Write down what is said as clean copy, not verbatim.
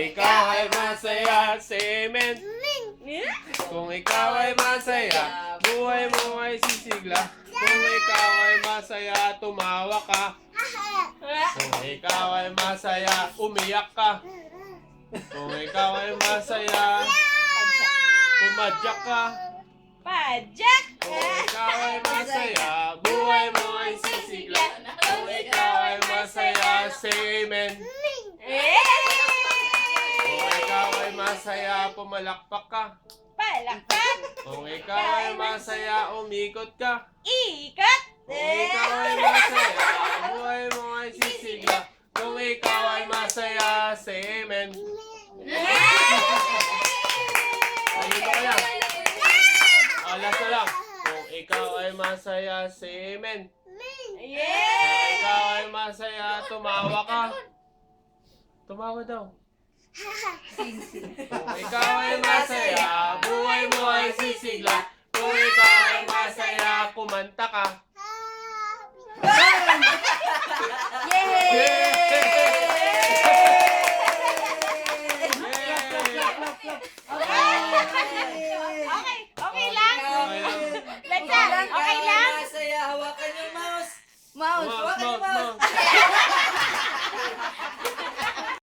ikaw ay masaya, say amen. Kung ikaw ay masaya, buhay mo ay sisigla. Kung ikaw ay masaya, tumawa ka. Kung ikaw ay masaya, umiyak ka. Kung ikaw ay masaya, pumadyak ka. Padyak! Kung ikaw ay masaya, buhay mo ay sisigla. Kung ikaw ay masaya, say amen. Kung ikaw ay masaya, pumalakpak ka. Palakpak! Kung ikaw ay masaya, umikot ka. Ikat! Kung ikaw ay masaya, buhay mo ay sisigla. Kung ikaw ay masaya, say amen. Ayun na kaya. Alas na lang. Kung ikaw ay masaya, say amen. Kung ikaw ay masaya, tumawa ka. Tumawa daw. Kung ikaw ay masaya, buhay mo ay sisigla. Kung ikaw ay masaya, kumanta ka. Okay, okay lang? Lansa, okay lang? Masaya, hawakan yung mouse. Mouse, mouse, mouse.